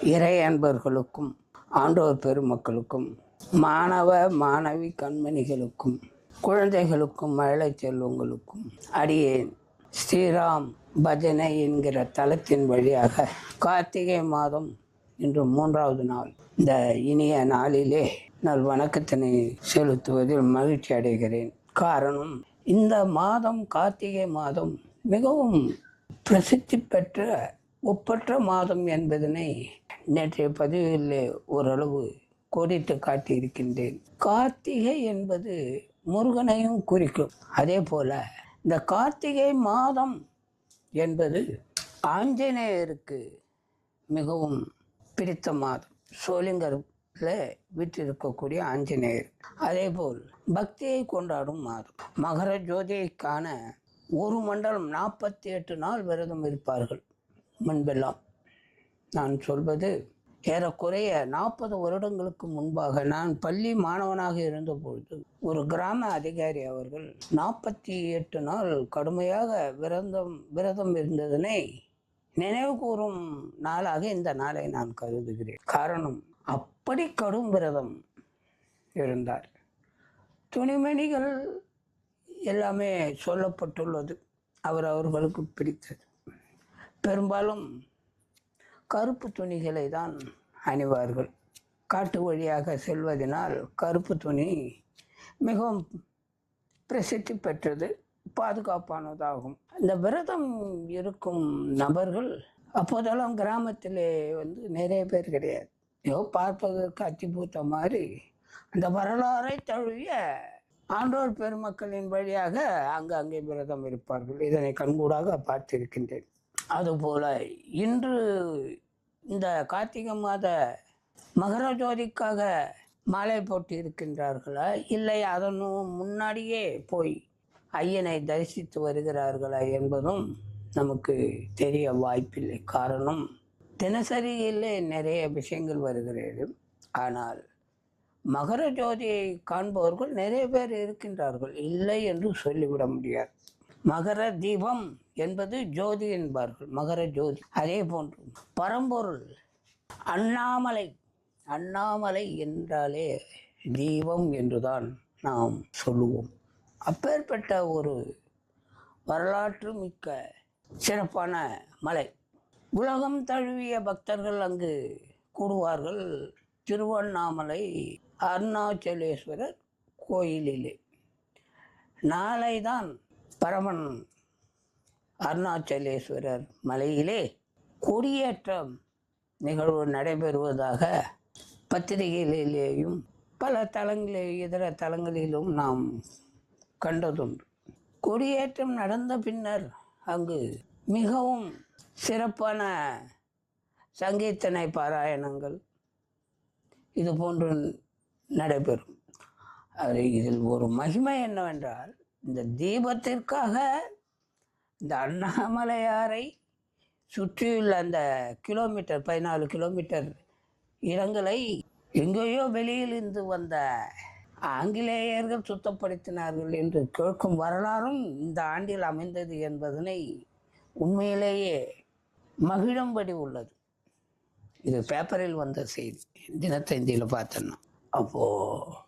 இறை அன்பர்களுக்கும் ஆண்டோர் பெருமக்களுக்கும் மாணவ மாணவி கண்மணிகளுக்கும் குழந்தைகளுக்கும் மழலை செல்வங்களுக்கும் அடியேன் ஸ்ரீராம் பஜனை என்கிற தளத்தின் வழியாக கார்த்திகை மாதம் இன்று 3வது நாள் இந்த இனிய நாளிலே நல் வணக்கத்தினை செலுத்துவதில் மகிழ்ச்சி அடைகிறேன். காரணம், இந்த மாதம் கார்த்திகை மாதம் மிகவும் பிரசித்தி பெற்ற ஒப்பற்ற மாதம் என்பதனை நேற்றைய பதிவில் ஓரளவு கோடிட்டு காட்டியிருக்கின்றேன். கார்த்திகை என்பது முருகனையும் குறிக்கும். அதே போல இந்த கார்த்திகை மாதம் என்பது ஆஞ்சநேயருக்கு மிகவும் பிடித்த மாதம். சோளிங்கரில் வீற்றிருக்கக்கூடிய ஆஞ்சநேயர் அதேபோல் பக்தியை கொண்டாடும் மாதம். மகர ஜோதியைக்கான ஒரு மண்டலம் 48 நாள் விரதம் இருப்பார்கள். முன்பெல்லாம் நான் சொல்வது ஏறக்குறைய 40 வருடங்களுக்கு முன்பாக நான் பள்ளி மாணவனாக இருந்தபொழுது ஒரு கிராம அதிகாரி அவர்கள் 48 நாள் கடுமையாக விரதம் இருந்ததனை நினைவு கூறும் நாளாக இந்த நாளை நான் கருதுகிறேன். காரணம், அப்படி கடும் விரதம் இருந்தார். துணிமணிகள் எல்லாமே சொல்லப்பட்டுள்ளது அவர்களுக்கு பிடித்தது. பெரும்பாலும் கருப்பு துணிகளை தான் அணிவார்கள். காட்டு வழியாக செல்வதனால் கருப்பு துணி மிகவும் பிரசித்தி பெற்றது, பாதுகாப்பானதாகும். இந்த விரதம் இருக்கும் நபர்கள் அப்போதெல்லாம் கிராமத்திலே நிறைய பேர் கிடையாது. பார்ப்பதற்கு அத்திபூத்த மாதிரி அந்த வரலாறை தழுவிய ஆண்டோர் பெருமக்களின் வழியாக அங்கே விரதம் இருப்பார்கள். இதனை கண்கூடாக பார்த்திருக்கின்றேன். அதுபோல இன்று இந்த கார்த்திகை மாத மகர ஜோதிக்காக மாலை போட்டு இருக்கின்றார்களா, இல்லை அதனும் முன்னாடியே போய் ஐயனை தரிசித்து வருகிறார்களா என்பதும் நமக்கு தெரிய வாய்ப்பில்லை. காரணம், தினசரியிலே நிறைய விஷயங்கள் வருகிறது. ஆனால் மகர ஜோதியை காண்பவர்கள் நிறைய பேர் இருக்கின்றார்கள், இல்லை என்று சொல்லிவிட முடியாது. மகர தீபம் என்பது ஜோதி என்பார்கள், மகர ஜோதி. அதே போன்று பரம்பொருள் அண்ணாமலை என்றாலே தீபம் என்றுதான் நாம் சொல்லுவோம். அப்பேற்பட்ட ஒரு வரலாற்று மிக்க சிறப்பான மலை. உலகம் தழுவிய பக்தர்கள் அங்கு கூடுவார்கள். திருவண்ணாமலை அருணாச்சலேஸ்வரர் கோயிலிலே நாளைதான் பரமன் அருணாச்சலேஸ்வரர் மலையிலே கொடியேற்றம் நிகழ்வு நடைபெறுவதாக பத்திரிகைகளிலேயும் பல இதர தலங்களிலும் நாம் கண்டதுண்டு. கொடியேற்றம் நடந்த பின்னர் அங்கு மிகவும் சிறப்பான சங்கீர்த்தனை பாராயணங்கள் இது போன்று நடைபெறும். இதில் ஒரு மகிமை என்னவென்றால், இந்த தீபத்திற்காக இந்த அண்ணாமலையாரை சுற்றியுள்ள அந்த 14 கிலோமீட்டர் இடங்களை எங்கேயோ வெளியிலிருந்து வந்த ஆங்கிலேயர்கள் சுத்தப்படுத்தினார்கள் என்று கேட்கும் வரலாறும் இந்த ஆண்டில் அமைந்தது என்பதனை உண்மையிலேயே மகிழும்படி உள்ளது. இது பேப்பரில் வந்த செய்தி, தினத்தந்தியில் பார்த்தோன்னா. அப்போது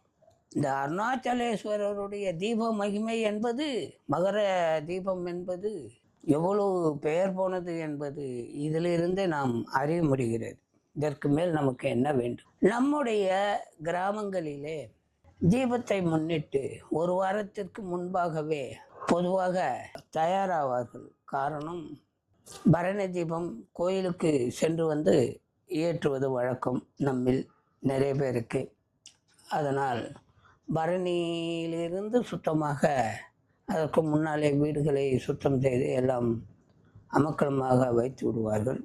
இந்த அருணாச்சலேஸ்வரருடைய தீப மகிமை என்பது, மகர தீபம் என்பது எவ்வளவு பெயர் போனது என்பது இதிலிருந்து நாம் அறிய முடிகிறது. இதற்கு மேல் நமக்கு என்ன வேண்டும்? நம்முடைய கிராமங்களிலே தீபத்தை முன்னிட்டு ஒரு வாரத்திற்கு முன்பாகவே பொதுவாக தயாராவார்கள். காரணம், பரணி தீபம் கோயிலுக்கு சென்று ஏற்றுவது வழக்கம் நம்மில் நிறைய பேருக்கு. அதனால் பரணியிலிருந்து சுத்தமாக அதற்கு முன்னாலே வீடுகளை சுத்தம் செய்து எல்லாம் அமக்கலமாக வைத்து விடுவார்கள்.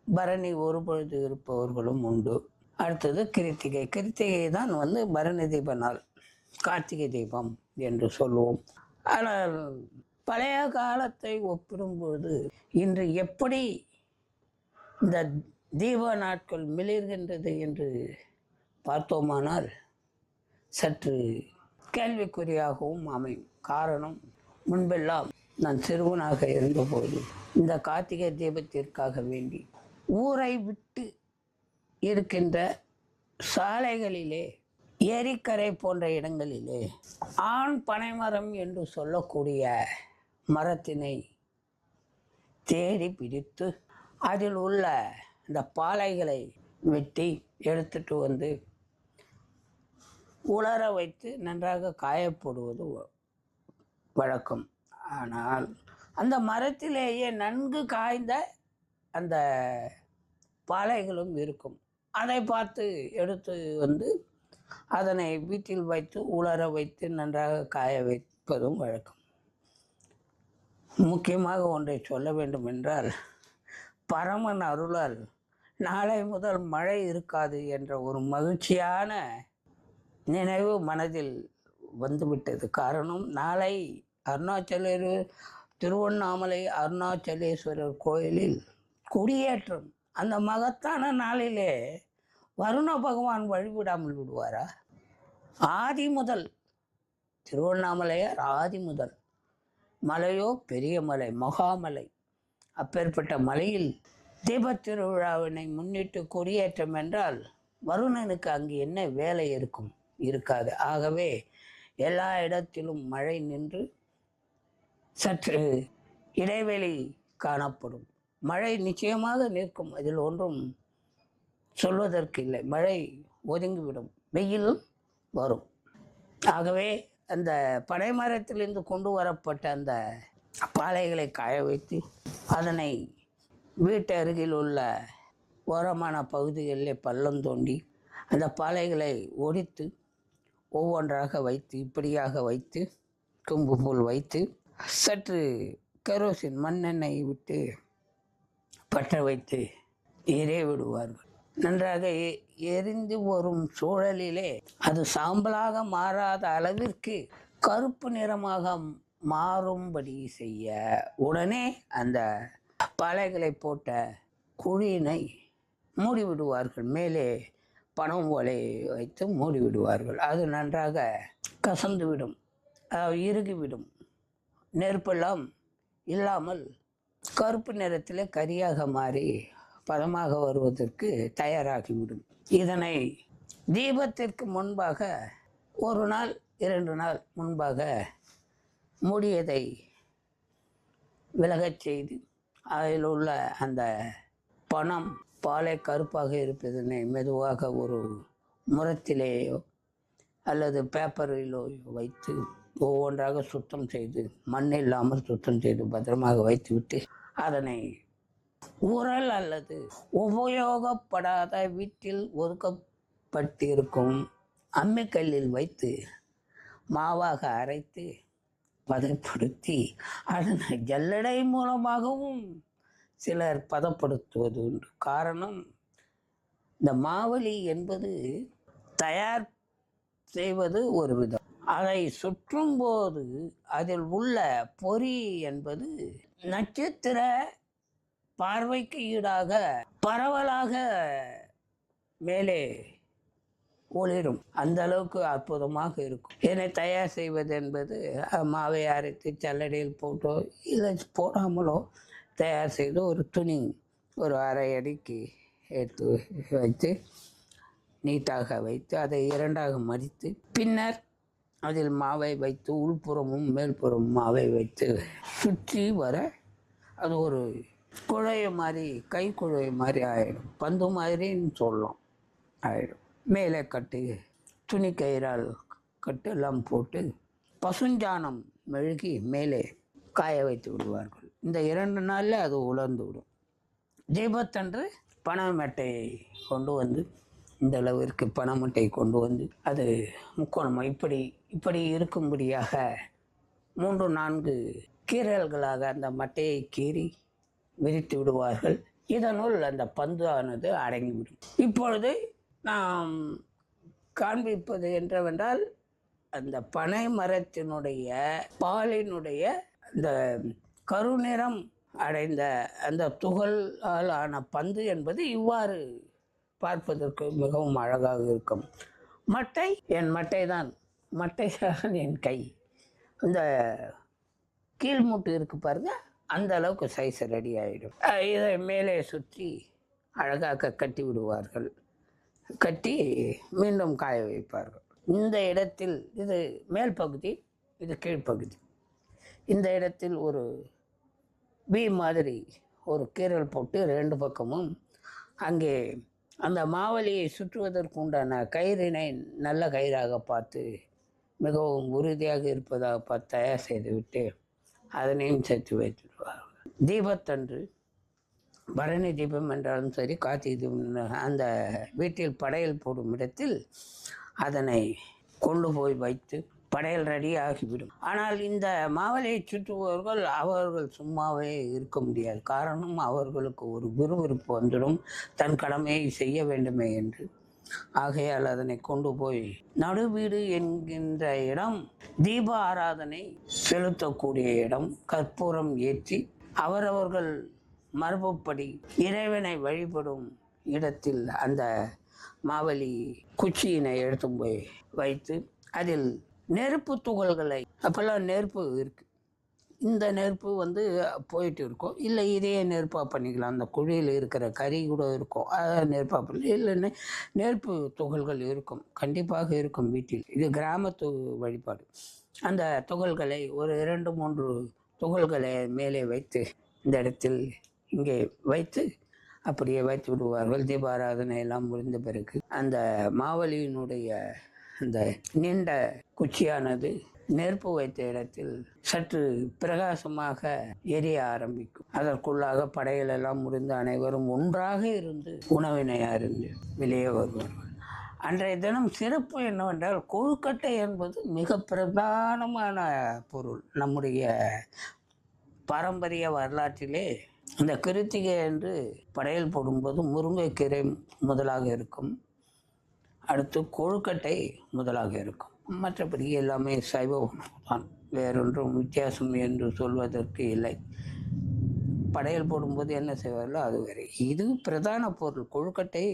பரணி ஒரு பொழுது இருப்பவர்களும் உண்டு. அடுத்தது கிருத்திகை தான் பரணி தீப நாள், கார்த்திகை தீபம் என்று சொல்லுவோம். ஆனால் பழைய காலத்தை ஒப்பிடும்போது இன்று எப்படி இந்த தீப நாட்கள் மிளிர்கின்றது என்று பார்த்தோமானால் சற்று கேள்விக்குறியாகவும் அமையும். காரணம், முன்பெல்லாம் நான் சிறுவனாக இருந்தபோது இந்த கார்த்திகை தீபத்திற்காக வேண்டி ஊரை விட்டு இருக்கின்ற சாலைகளிலே, ஏரிக்கரை போன்ற இடங்களிலே ஆண் பனைமரம் என்று சொல்லக்கூடிய மரத்தினை தேடி பிடித்து அதில் உள்ள இந்த பாலைகளை வெட்டி எடுத்துட்டு வந்து உலர வைத்து நன்றாக காயப்படுவது வழக்கம். ஆனால் அந்த மரத்திலேயே நன்கு காய்ந்த அந்த பாலைகளும் இருக்கும். அதை பார்த்து எடுத்து வந்து அதனை வீட்டில் வைத்து உலர வைத்து நன்றாக காய வைப்பதும் வழக்கம். முக்கியமாக ஒன்றை சொல்ல வேண்டும் என்றால், பரமன் அருளால் நாளை முதல் மழை இருக்காது என்ற ஒரு மகிழ்ச்சியான நினைவு மனதில் வந்துவிட்டது. காரணம், நாளை திருவண்ணாமலை அருணாச்சலேஸ்வரர் கோயிலில் கொடியேற்றம். அந்த மகத்தான நாளிலே வருண பகவான் வழிவிடாமல் விடுவாரா? ஆதி முதல் திருவண்ணாமலையார் ஆதி முதல் மலையோ பெரிய மலை, மகாமலை. அப்பேற்பட்ட மலையில் தீபத் திருவிழாவினை முன்னிட்டு கொடியேற்றம் என்றால் வருணனுக்கு அங்கு என்ன வேலை இருக்கும்? இருக்காது. ஆகவே எல்லா இடத்திலும் மழை நின்று சற்று இடைவெளி காணப்படும். மழை நிச்சயமாக நிற்கும், அதில் ஒன்றும் சொல்வதற்கு இல்லை. மழை ஒதுங்கிவிடும், வெயிலும் வரும். ஆகவே அந்த பனைமரத்திலிருந்து கொண்டு வரப்பட்ட அந்த பாலைகளை காய வைத்து அதனை வீட்டு அருகில் உள்ள ஓரமான பகுதிகளில் பள்ளம் தோண்டி அந்த பாலைகளை ஒடித்து ஒவ்வொன்றாக வைத்து இப்படியாக வைத்து கொம்பு போல் வைத்து சற்று கெரோசின் மண்ணெண்ணெய் விட்டு பற்ற வைத்து எரிய விடுவார்கள். நன்றாக எரிந்து வரும் சூழலிலே அது சாம்பலாக மாறாத அளவிற்கு கருப்பு நிறமாக மாறும்படி செய்ய உடனே அந்த பாலைகளை போட்ட குழியினை மூடிவிடுவார்கள். மேலே பனம் ஓலை வைத்து மூடிவிடுவார்கள். அது நன்றாக கசந்துவிடும், இறுகிவிடும். நெருப்பெல்லாம் இல்லாமல் கருப்பு நிறத்தில் கரியாக மாறி பதமாக வருவதற்கு தயாராகிவிடும். இதனை தீபத்திற்கு முன்பாக 1 நாள் 2 நாள் முன்பாக மூடியதை விலகச் செய்து அதில் உள்ள அந்த பணம் பாலை கருப்பாக இருப்பதனை மெதுவாக ஒரு முரத்திலேயோ அல்லது பேப்பரிலோ வைத்து ஒவ்வொன்றாக சுத்தம் செய்து, மண் இல்லாமல் சுத்தம் செய்து பத்திரமாக வைத்துவிட்டு அதனை உரல் அல்லது உபயோகப்படாத வீட்டில் ஒதுக்கப்பட்டிருக்கும் அம்மிக்கல்லில் வைத்து மாவாக அரைத்து பதப்படுத்தி அதனை ஜல்லடை மூலமாகவும் சிலர் பதப்படுத்துவது உண்டு. காரணம், இந்த மாவலி என்பது தயார் செய்வது ஒரு விதம், அதை சுற்றும் போது அதில் உள்ள பொறி என்பது நட்சத்திர பார்வைக்கு ஈடாக பரவலாக மேலே ஒளிரும். அந்த அளவுக்கு அற்புதமாக இருக்கும். இதனை தயார் செய்வது என்பது மாவை அரைத்து சல்லடையில் போட்டோ இல்லை போடாமலோ தயார் செய்து ஒரு துணி ஒரு அரை அடிக்கு எடுத்து வைத்து நீட்டாக வைத்து அதை 2ஆக மடித்து பின்னர் அதில் மாவை வைத்து உள்புறமும் மேல்புறமும் மாவை வைத்து சுற்றி வர அது ஒரு குழைய மாதிரி, கை குழைய மாதிரி ஆகிடும். பந்து மாதிரின்னு சொல்லலாம், ஆகிடும். மேலே கட்டு துணி கயிறால் கட்டு எல்லாம் போட்டு பசுஞ்சாணம் மெழுகி மேலே காய வைத்து விடுவார்கள். இந்த 2 நாளில் அது உலர்ந்து விடும். தீபத்தன்று பனைமட்டையை கொண்டு வந்து, இந்த அளவிற்கு பனைமட்டை கொண்டு வந்து அது முக்கோணமாக இப்படி இருக்கும்படியாக 3-4 கீறல்களாக அந்த மட்டையை கீறி விரித்து விடுவார்கள். இதனுள் அந்த பந்து ஆனது அடங்கிவிடும். இப்பொழுது நாம் காண்பிப்பது என்னவென்றால், அந்த பனை மரத்தினுடைய பாலினுடைய அந்த கருநிறம் அடைந்த அந்த துகளால் ஆன பந்து என்பது இவ்வாறு பார்ப்பதற்கு மிகவும் அழகாக இருக்கும். மட்டை என் மட்டை தான், மட்டை தான் என் கை. இந்த கீழ்மூட்டு இருக்கு பாருங்க, அந்த அளவுக்கு சைஸ் ரெடி ஆகிடும். இதை மேலே சுற்றி அழகாக கட்டி விடுவார்கள். கட்டி மீண்டும் காய வைப்பார்கள். இந்த இடத்தில் இது மேல் பகுதி, இது கீழ்ப்பகுதி. இந்த இடத்தில் ஒரு வி மாதிரி ஒரு கீறல் போட்டு 2 பக்கமும் அங்கே அந்த மாவலியை சுற்றுவதற்கு உண்டான கயிறினை நல்ல கயிறாக பார்த்து, மிகவும் உறுதியாக இருப்பதாக பார்த்து தயார் செய்துவிட்டு அதனையும் சேர்த்து வைத்துடுவார்கள். தீபத்தன்று பரணி தீபம் என்றாலும் சரி, கார்த்திகை தீபம், அந்த வீட்டில் படையல் போடும் இடத்தில் அதனை கொண்டு போய் வைத்து படையல் ரெடி ஆகிவிடும். ஆனால் இந்த மாவலியை சுற்றுபவர்கள் அவர்கள் சும்மாவே இருக்க முடியாது. காரணம், அவர்களுக்கு ஒரு விறுவிறுப்பு வந்துடும், தன் கடமையை செய்ய வேண்டுமே என்று. ஆகையால் அதனை கொண்டு போய் நடுவீடு என்கின்ற இடம், தீப ஆராதனை செலுத்தக்கூடிய இடம், கற்பூரம் ஏற்றி அவரவர்கள் மரபுப்படி இறைவனை வழிபடும் இடத்தில் அந்த மாவலி குச்சியினை எடுத்து போய் வைத்து அதில் நெருப்பு துகள்களை, அப்போல்லாம் நெருப்பு இருக்கு, இந்த நெருப்பு போயிட்டு இருக்கும், இல்லை இதையே நெருப்பாக பண்ணிக்கலாம், அந்த குழியில் இருக்கிற கறி கூட இருக்கும், அதை நெருப்பாக பண்ணி, இல்லைன்னா நெருப்பு துகள்கள் இருக்கும், கண்டிப்பாக இருக்கும் வீட்டில். இது கிராமத்து வழிபாடு. அந்த துகள்களை ஒரு 2-3 துகள்களை மேலே வைத்து இந்த இடத்தில் இங்கே வைத்து அப்படியே வைத்து விடுவார்கள். தீபாராதனை எல்லாம் முடிந்த பிறகு அந்த மாவலியினுடைய அந்த நீண்ட குச்சியானது நெருப்பு வைத்த இடத்தில் சற்று பிரகாசமாக எரிய ஆரம்பிக்கும். அதற்குள்ளாக படையலெல்லாம் முடிந்து அனைவரும் ஒன்றாக இருந்து உணவினை அருந்து வெளியே வருவார்கள். அன்றைய தினம் சிறப்பு என்னவென்றால், கொழுக்கட்டை என்பது மிக பிரதானமான பொருள். நம்முடைய பாரம்பரிய வரலாற்றிலே இந்த கிருத்திகை என்று படையல் போடும்போது முருங்கைக்கீரை முதலாக இருக்கும், அடுத்து கொழுக்கட்டை முதலாக இருக்கும். மற்றபடி எல்லாமே சைவ உணவு தான், வேறொன்றும் வித்தியாசம் என்று சொல்வதற்கு இல்லை. படையல் போடும்போது என்ன செய்வார்களோ அது வேறு. இது பிரதான பொருள், கொழுக்கட்டை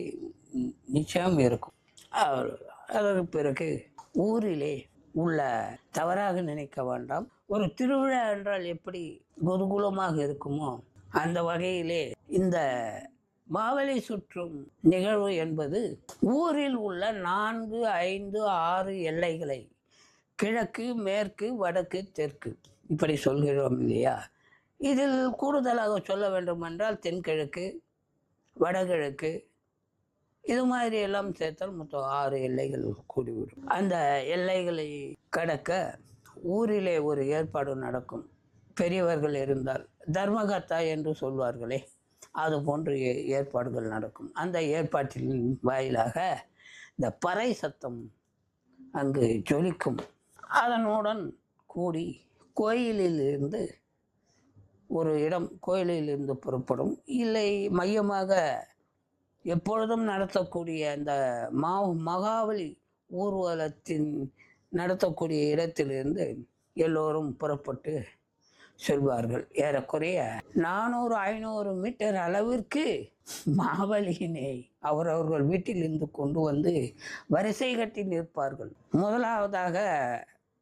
நிச்சயம் இருக்கும். அதற்கு பிறகு ஊரிலே உள்ள, தவறாக நினைக்க வேண்டாம், ஒரு திருவிழா என்றால் எப்படி குதூகூலமாக இருக்குமோ அந்த வகையிலே இந்த மாவலி சுற்றும் நிகழ்வு என்பது ஊரில் உள்ள 4, 5, 6 எல்லைகளை, கிழக்கு, மேற்கு, வடக்கு, தெற்கு, இப்படி சொல்கிறோம் இல்லையா? இதில் கூடுதலாக சொல்ல வேண்டும் என்றால் தென்கிழக்கு, வடகிழக்கு, இது மாதிரி எல்லாம் சேர்த்தால் மொத்தம் 6 எல்லைகள் கூடிவிடும். அந்த எல்லைகளை கடக்க ஊரிலே ஒரு ஏற்பாடு நடக்கும். பெரியவர்கள் இருந்தால் தர்மகர்த்தா என்று சொல்வார்களே, அது போன்ற ஏற்பாடுகள் நடக்கும். அந்த ஏற்பாட்டின் வாயிலாக இந்த பறை சத்தம் அங்கு ஜொலிக்கும். அதனுடன் கூடி கோயிலிலிருந்து ஒரு இடம், கோயிலிலிருந்து புறப்படும், இல்லை மையமாக எப்பொழுதும் நடத்தக்கூடிய அந்த மகாவலி ஊர்வலத்தின் நடத்தக்கூடிய இடத்திலிருந்து எல்லோரும் புறப்பட்டு செல்வார்கள். ஏறக்குறைய 400-500 மீட்டர் அளவிற்கு மாவலியினை அவரவர்கள் வீட்டிலிருந்து கொண்டு வந்து வரிசை கட்டி நிற்பார்கள். முதலாவதாக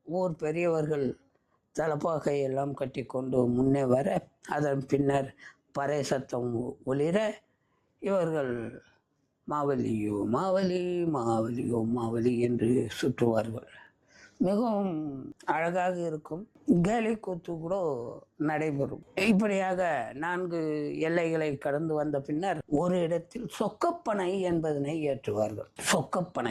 ஊர் பெரியவர்கள் தலப்பாகை எல்லாம் கட்டி கொண்டு முன்னே வர, அதன் பின்னர் பறை சத்தம் ஒளிர இவர்கள் மாவலியோ மாவலி, மாவலியோ மாவலி என்று சுற்றுவார்கள். மிகவும் அழகாக இருக்கும். கேலி கூத்து கூட நடைபெறும். இப்படியாக 4 எல்லைகளை கடந்து வந்த பின்னர் ஒரு இடத்தில் சொக்கப்பனை என்பதனை ஏற்றுவார்கள். சொக்கப்பனை